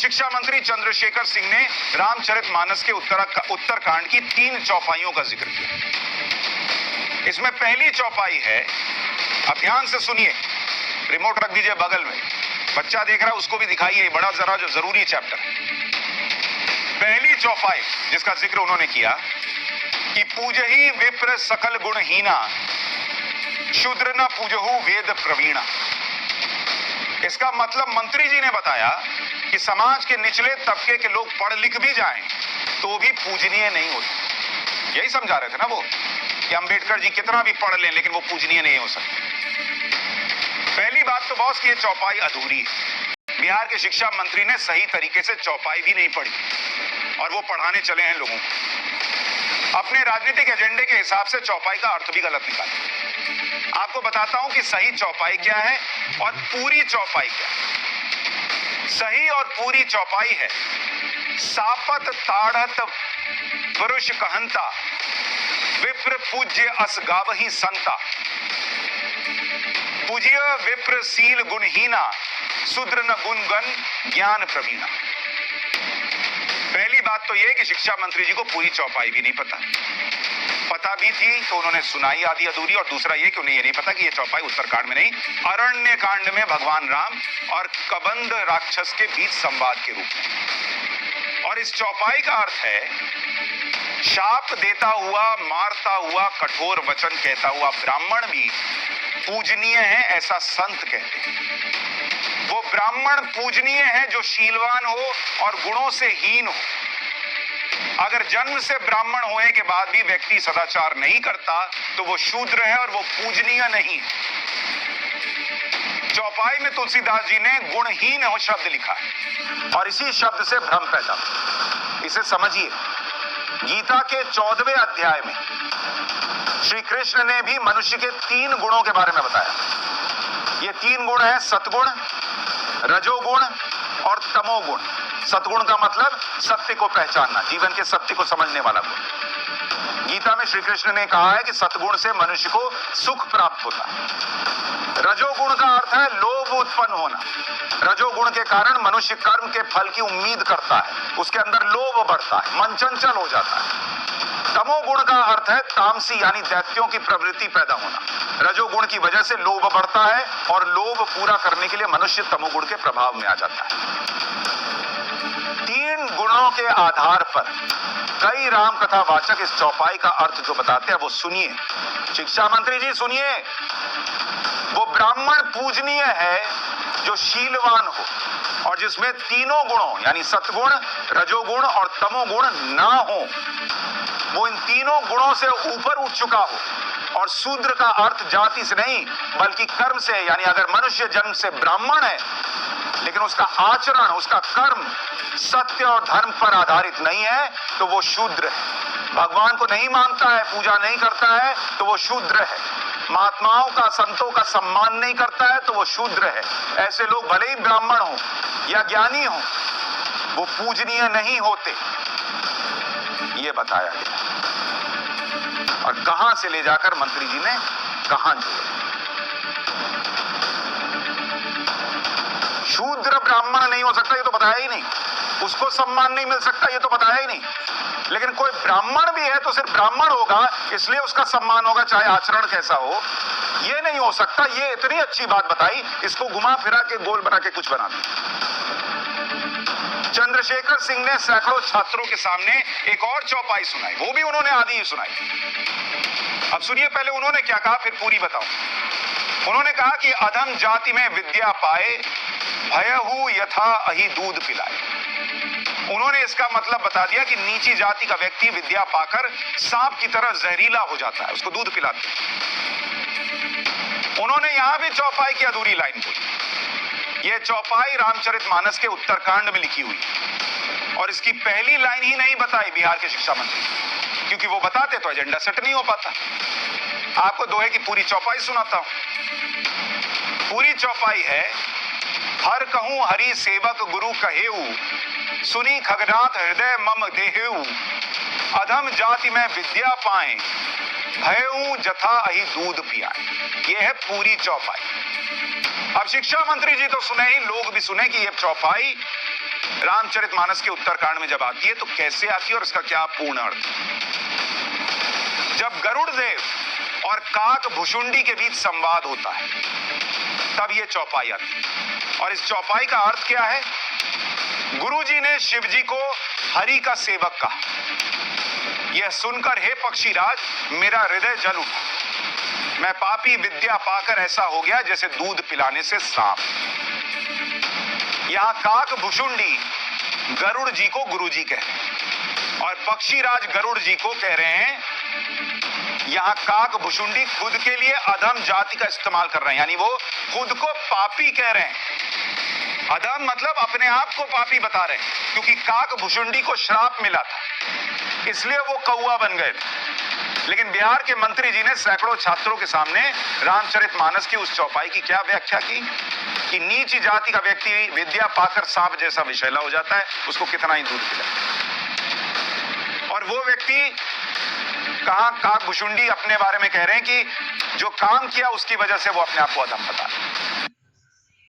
शिक्षा मंत्री चंद्रशेखर सिंह ने रामचरितमानस के उत्तरकांड की 3 चौपाइयों का जिक्र किया। इसमें पहली चौपाई है, अब ध्यान से सुनिए, रिमोट रख दीजिए बगल में, बच्चा देख रहा है उसको भी दिखाइए, बड़ा जरा जो जरूरी चैप्टर है। पहली चौपाई जिसका जिक्र उन्होंने किया कि पूजही विप्र सकल गुणहीना, शूद्र न पूजहु वेद प्रवीणा। इसका मतलब मंत्री जी ने बताया कि समाज के निचले तबके के लोग पढ़ लिख भी जाएं तो भी पूजनीय नहीं होते। यही समझा रहे थे ना वो, कि अंबेडकर जी कितना भी पढ़ लें लेकिन वो पूजनीय नहीं हो सकते। पहली बात तो बॉस की ये चौपाई अधूरी है। बिहार के शिक्षा मंत्री ने सही तरीके से चौपाई भी नहीं पढ़ी और वो पढ़ाने चले हैं लोगों को। अपने राजनीतिक एजेंडे के हिसाब से चौपाई का अर्थ भी गलत निकाला। आपको बताता हूं कि सही चौपाई क्या है और पूरी चौपाई क्या है। सही और पूरी चौपाई है, सापत ताड़त पुरुष कहंता, विप्र पूज्य अस गावही संता, पूज्य विप्र सील गुणहीना, शूद्र न गुणगण ज्ञान प्रवीणा। पहली बात तो यह कि शिक्षा मंत्री जी को पूरी चौपाई भी नहीं पता भी थी तो उन्होंने सुनाई आधी अधूरी, और दूसरा ये कि उन्हें ये नहीं पता कि ये चौपाई उत्तरकांड में नहीं, अरण्य कांड में भगवान राम और कबंध राक्षस के बीच संवाद के रूप में। और इस चौपाई का अर्थ है, शाप देता हुआ, मारता हुआ, कठोर वचन कहता हुआ ब्राह्मण भी पूजनीय है, ऐसा संत कहते हैं। वो ब्राह्मण पूजनीय है जो शीलवान हो और गुणों से हीन हो। अगर जन्म से ब्राह्मण होने के बाद भी व्यक्ति सदाचार नहीं करता तो वो शूद्र है और वो पूजनीय नहीं है। चौपाई में तुलसीदास जी ने गुणहीन हो शब्द लिखा है और इसी शब्द से भ्रम पैदा। इसे समझिए, गीता के 14वें अध्याय में श्री कृष्ण ने भी मनुष्य के 3 गुणों के बारे में बताया। ये 3 गुण है, सतगुण, रजोगुण और तमोगुण। सतगुण का मतलब सत्य को पहचानना, जीवन के सत्य को समझने वाला गुण। गीता में श्री कृष्ण ने कहा है कि सतगुण से मनुष्य को सुख प्राप्त होता है। रजोगुण का अर्थ है लोभ उत्पन्न होना। रजोगुण के कारण मनुष्य कर्म के फल की उम्मीद करता है, उसके अंदर लोभ बढ़ता है, मन चंचल हो जाता है। तमोगुण का अर्थ है तामसी यानी दैत्यों की प्रवृत्ति पैदा होना। रजोगुण की वजह से लोभ बढ़ता है और लोभ पूरा करने के लिए मनुष्य तमोगुण के प्रभाव में आ जाता है। 3 गुणों के आधार पर कई राम कथा वाचक इस चौपाई का अर्थ जो बताते हैं वो सुनिए। शिक्षा मंत्री जी सुनिए, वो ब्राह्मण पूजनीय है जो शीलवान हो और जिसमें तीनों गुणों यानी सतगुण, रजोगुण और तमोगुण ना हो। वो इन तीनों गुणों से ऊपर उठ चुका हो। और शूद्र का अर्थ जाति से नहीं बल्कि कर्म से, यानी अगर मनुष्य जन्म से ब्राह्मण है लेकिन उसका आचरण, उसका कर्म सत्य और धर्म पर आधारित नहीं है तो वो शूद्र है। भगवान को नहीं मानता है, पूजा नहीं करता है तो वो शूद्र है। महात्माओं का, संतों का सम्मान नहीं करता है तो वो शूद्र है। ऐसे लोग भले ही ब्राह्मण हो या ज्ञानी हो, वो पूजनीय नहीं होते। ये बताया गया और कहां से ले जाकर मंत्री जी ने कहां जोड़ा। शूद्र ब्राह्मण नहीं हो सकता ये तो बताया ही नहीं, उसको सम्मान नहीं मिल सकता ये तो बताया ही नहीं। लेकिन कोई ब्राह्मण भी है तो सिर्फ ब्राह्मण होगा इसलिए उसका सम्मान होगा चाहे आचरण कैसा हो, ये नहीं हो सकता। ये इतनी अच्छी बात बताई, इसको घुमा फिरा के गोल बना के कुछ बना दिया। चंद्रशेखर सिंह ने सैकड़ों छात्रों के सामने एक और चौपाई सुनाई, वो भी उन्होंने आधी ही सुनाई। अब सुनिए, पहले उन्होंने क्या कहा फिर पूरी बताऊं। उन्होंने कहा कि अधम जाति में विद्या पाए, भयहु यथा अहि दूध पिलाए। उन्होंने इसका मतलब बता दिया कि नीची जाति का व्यक्ति विद्या पाकर सांप की तरह जहरीला हो जाता है, उसको दूध पिलाते हैं। उन्होंने यहां भी चौपाई की अधूरी लाइन बोली। यह चौपाई रामचरितमानस के उत्तरकांड में लिखी हुई और इसकी पहली लाइन ही नहीं बताई बिहार के शिक्षा मंत्री, क्योंकि वो बताते तो एजेंडा सेट नहीं हो पाता। आपको दोहे की पूरी चौपाई सुनाता हूं। पूरी चौपाई है, हर कहूं हरि सेवक गुरु कहेऊ, सुनी खगनाथ हृदय मम देहेऊ, अधम जाति में विद्या पाए, भयऊ जथा अहि दूध पियाए। यह है पूरी चौपाई। अब शिक्षा मंत्री जी तो सुने ही, लोग भी सुने कि यह चौपाई रामचरितमानस के उत्तरकांड में जब आती है तो कैसे आती है और इसका क्या पूर्ण अर्थ। जब गरुड़ देव और काक भुषुंडी के बीच संवाद होता है तब ये चौपाई आती है। और इस चौपाई का अर्थ क्या है? गुरुजी ने शिव जी को हरि का सेवक कहा। यह सुनकर हे पक्षीराज मेरा हृदय जल उठा। मैं पापी विद्या पाकर ऐसा हो गया जैसे दूध पिलाने से सांप। यहां काक भुषुंडी गरुड़ जी को गुरुजी कह रहे हैं और पक्षीराज गरुड़ जी को कह रहे हैं। यहां काक भुषुंडी खुद के लिए अधम जाति का इस्तेमाल कर रहे हैं, यानी वो खुद को पापी कह रहे हैं। अधम मतलब अपने आप को पापी बता रहे हैं, क्योंकि काक भुषुंडी को श्राप मिला था इसलिए वो कौआ बन गए थे। लेकिन बिहार के मंत्री जी ने सैकड़ों छात्रों के सामने रामचरितमानस की उस चौपाई की क्या व्याख्या की कि नीच जाति का व्यक्ति विद्या पाकर सांप जैसा विषैला हो जाता है, उसको कितना ही दूध पिलाए। और वो व्यक्ति कहां काक भुषुंडी अपने बारे में कह रहे हैं कि जो काम किया उसकी वजह से वो अपने आप को अधम बता रहे हैं।